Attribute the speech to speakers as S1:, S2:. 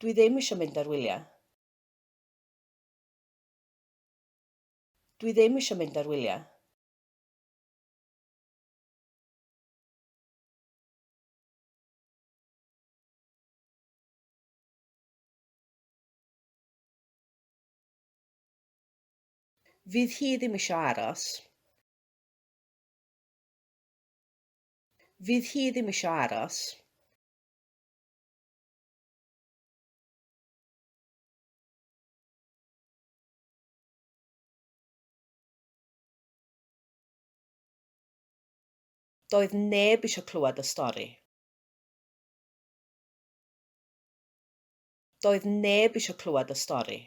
S1: Dwi ddim isio mynd ar wyliau. Dwi ddim isio mynd ar wyliau. Fydd hi ddim isio aros. Fydd hi ddim isio aros. Doedd neb isio clywed y stori. Doedd neb isio clywed y stori.